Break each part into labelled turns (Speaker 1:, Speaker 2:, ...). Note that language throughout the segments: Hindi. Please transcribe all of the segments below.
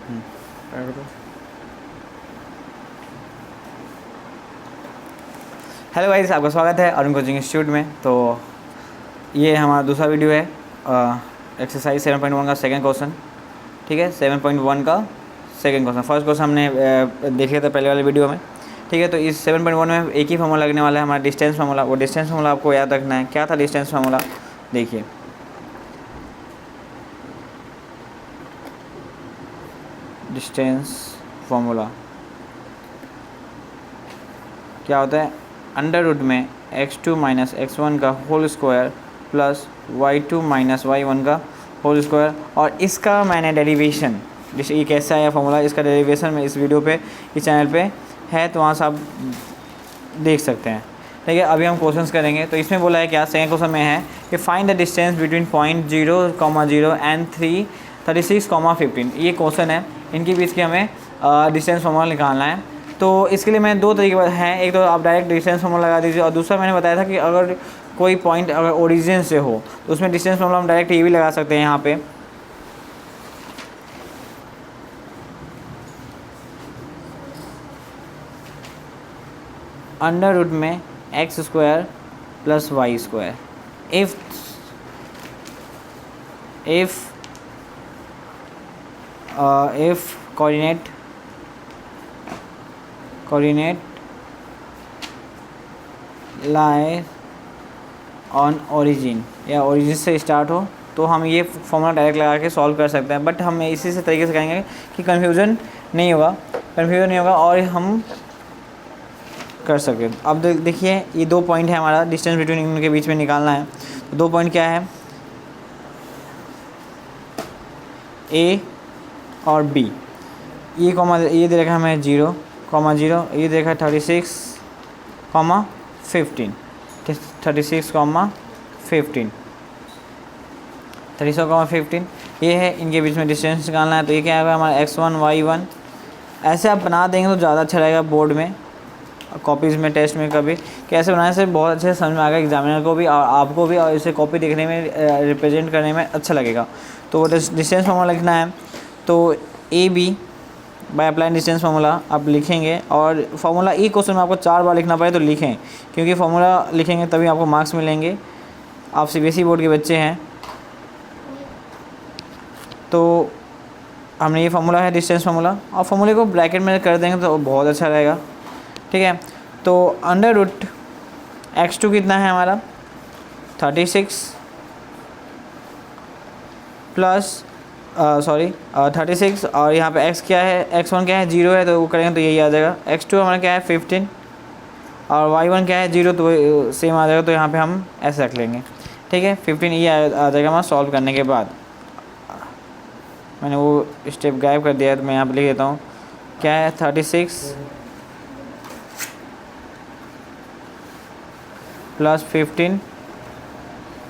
Speaker 1: हेलो गाइस, आपका स्वागत है अरुण कोचिंग इंस्टीट्यूट में। तो ये हमारा दूसरा वीडियो है एक्सरसाइज 7.1 का सेकंड क्वेश्चन। ठीक है, 7.1 का सेकंड क्वेश्चन। फर्स्ट क्वेश्चन हमने देख लिया था पहले वाले वीडियो में। ठीक है, तो इस 7.1 में एक ही फार्मूला लगने वाला है, हमारा डिस्टेंस फार्मूला। वो डिस्टेंस फार्मूला आपको याद रखना है। क्या था डिस्टेंस फार्मूला, देखिए। डिस्टेंस फार्मूला क्या होता है? अंडर रूट में x2 माइनस x1 का whole square plus y2 minus y1 का होल स्क्वायर। और इसका मैंने डेरिवेशन, ये कैसा है फार्मूला, इसका डेरिवेशन में इस वीडियो पे, इस चैनल पे है, तो वहाँ से आप देख सकते हैं। ठीक है, अभी हम क्वेश्चंस करेंगे। तो इसमें बोला है क्या, सेकंड क्वेश्चन में है कि find the distance between point 0,0 and 36,15। ये क्वेश्चन है, इनके बीच की हमें डिस्टेंस फार्मूला निकालना है। तो इसके लिए मैंने दो तरीके हैं, एक तो आप डायरेक्ट डिस्टेंस फार्मूला लगा दीजिए, और दूसरा मैंने बताया था कि अगर कोई पॉइंट अगर ओरिजिन से हो तो उसमें डिस्टेंस फार्मूला हम डायरेक्ट ये भी लगा सकते हैं। यहाँ पे अंडर रूट में x square plus y square, if coordinate lie on origin, या ओरिजिन से स्टार्ट हो, तो हम ये फॉर्मूला डायरेक्ट लगा के सॉल्व कर सकते हैं। बट हम इसी से तरीके से करेंगे कि कन्फ्यूज़न नहीं होगा और हम कर सकें। अब देखिए, ये दो पॉइंट है, हमारा डिस्टेंस बिटवीन इनके बीच में निकालना है। तो दो पॉइंट क्या है, ए और बी। ये ये दे रखा है हमें 0,0, ये दे रखा है 36, 15, 36,15 ये है, इनके बीच में डिस्टेंस निकालना है। तो ये क्या होगा हमारा x1 y1। ऐसे आप बना देंगे तो ज़्यादा अच्छा रहेगा बोर्ड में, कॉपीज़ में, टेस्ट में कभी कैसे बनाने से बहुत अच्छे से समझ में आएगा एग्जामिनर को भी और आपको भी, और इसे कॉपी देखने में, रिप्रेजेंट करने में अच्छा लगेगा। तो डिस्टेंस फार्मूला लिखना है। तो A B by applying distance formula आप लिखेंगे, और फार्मूला एक क्वेश्चन में आपको 4 बार लिखना पड़े तो लिखें, क्योंकि फार्मूला लिखेंगे तभी आपको मार्क्स मिलेंगे। आप सीबीएसई बोर्ड के बच्चे हैं। तो हमने ये फार्मूला है डिस्टेंस फार्मूला, और फार्मूले को ब्रैकेट में कर देंगे तो बहुत अच्छा रहेगा। ठीक है, तो अंडर रूट x2 कितना है हमारा 36 प्लस 36, और यहाँ पे x क्या है, x1 क्या है 0 है, तो वो करेंगे तो यही आ जाएगा। x2 हमारा क्या है 15, और y1 क्या है 0, तो सेम आ जाएगा। तो यहाँ पे हम ऐसे रख लेंगे। ठीक है, 15 ये आ जाएगा हमारा सॉल्व करने के बाद। मैंने वो स्टेप गायब कर दिया है, तो मैं यहाँ पे लिख देता हूँ। क्या है 36 प्लस 15,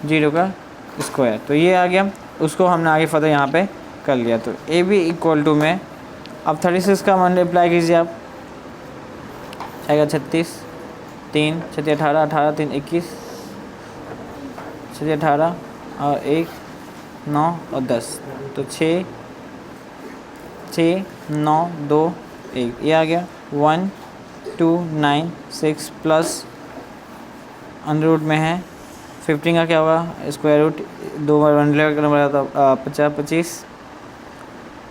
Speaker 1: 0 का स्क्वायर, तो ये आ गया। उसको हमने आगे फर्दर यहाँ पे कर लिया। तो ए बी इक्वल टू में अब 36 का मल्टीप्लाई कीजिए आप, आएगा 36, 3 छत्ती 18, 18 3 21, 6 18 और 1 9 और 10, तो 6 9 2 1, ये आ गया 1 2 9 6 प्लस अंडर रूट में है 15 का क्या होगा स्क्वायर रूट, 2 बार वन करना पड़ा था 50 25,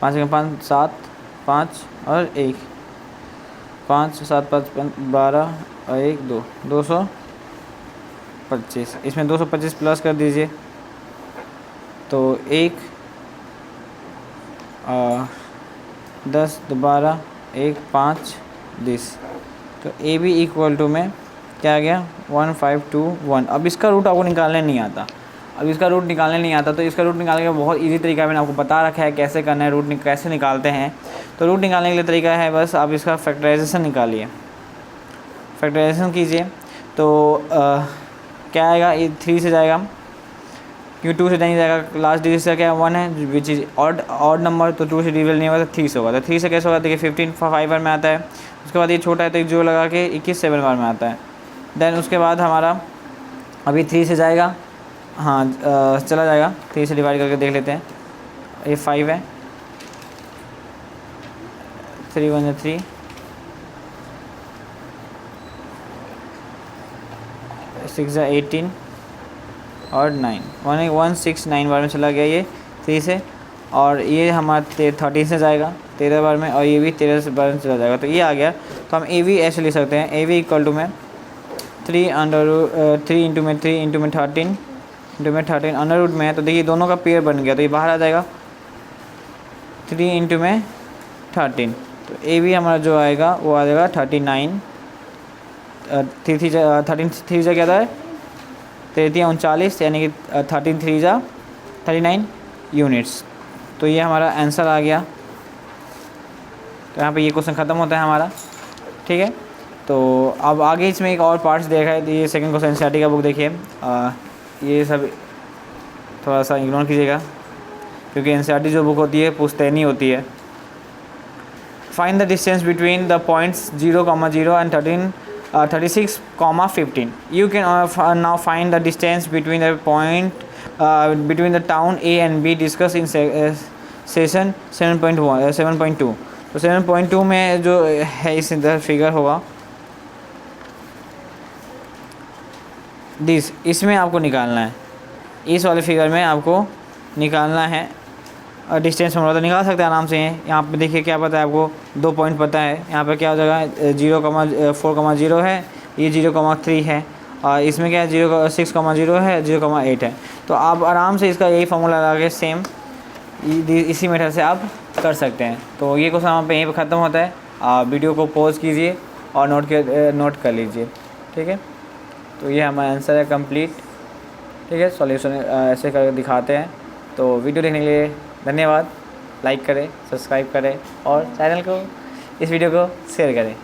Speaker 1: 5 का 5 7 5 और 1, 5 7 5 12 और 1 2, 225। इसमें 225 प्लस कर दीजिए, तो 1 10 12 1 5 10। तो ए बी इक्वल टू में क्या आ गया 1521। अब इसका रूट आपको निकालने नहीं आता, तो इसका रूट निकालने का बहुत इजी तरीका मैंने आपको बता रखा है कैसे करना है, रूट कैसे निकालते हैं। तो रूट निकालने के लिए तरीका है, बस आप इसका फैक्टराइजेशन निकालिए, फैक्टराइजेशन कीजिए। तो क्या आएगा, ये 3 से जाएगा, क्योंकि 2 से नहीं जाएगा। लास्ट डिजिट से क्या 1 है, विच इज ऑड नंबर, तो 2 से डिविजल नहीं होगा तो 3 से होगा। तो 3 से कैसे होगा, देखिए 15 5 बार में आता है। उसके बाद ये छोटा है तो एक जो लगा के 21 7 बार में आता है। देन उसके बाद हमारा अभी 3 से जाएगा, हाँ चला जाएगा, 3 से डिवाइड करके देख लेते हैं। ये 5 है, 3 1 3, 6 18 और 9 1 6 9 बार में चला गया ये 3 से, और ये हमारा 13 से जाएगा 13 बार में, और ये भी 13 बार में चला जाएगा। तो ये आ गया। तो हम ए वी ऐसे लिख सकते हैं, ए वी इक्वल टू में 3 इंटू में 3 इंटू में 13 इंटू में 13 अंडर रूट में है। तो देखिए दोनों का पेयर बन गया, तो ये बाहर आ जाएगा 3 इंटू में 13। तो ए वी हमारा जो आएगा वो आ जाएगा 39 13 3 जा क्या था 39, यानी कि 13 3 जा 39 यूनिट्स। तो ये हमारा आंसर आ गया। तो यहाँ पे ये क्वेश्चन ख़त्म होता है हमारा, ठीक है। तो अब आगे इसमें एक और पार्ट्स देखा है, तो ये सेकंड क्वेश्चन एनसीईआरटी का बुक देखिए। ये सब थोड़ा सा इग्नोर कीजिएगा, क्योंकि एनसीईआरटी जो बुक होती है पुश्तैनी होती है। Find the distance between the points 0,0 and 36,15. You can now find the distance between the point between the town A and B discussed in session 7.2. तो 7.2 में जो है इस इधर फिगर होगा दिस, इसमें आपको निकालना है, इस वाले फिगर में आपको निकालना है। और डिस्टेंस हम तो निकाल सकते हैं आराम से। यहाँ पे देखिए क्या पता है आपको, 2 पॉइंट पता है। यहाँ पे क्या हो जाएगा 0,4,0 है, ये 0,3 है, और इसमें क्या है 0,6,0 है, 0,8 है। तो आप आराम से इसका यही फॉर्मूला लगा के सेम इसी मेथड से आप कर सकते हैं। तो ये क्वेश्चन यहाँ पे यहीं पर ख़त्म होता है। आप वीडियो को पॉज कीजिए और नोट कर लीजिए, ठीक है। तो ये हमारा आंसर है कंप्लीट, ठीक है। सॉल्यूशन ऐसे करके दिखाते हैं। तो वीडियो देखने के लिए धन्यवाद। लाइक करें, सब्सक्राइब करें और चैनल को, इस वीडियो को शेयर करें।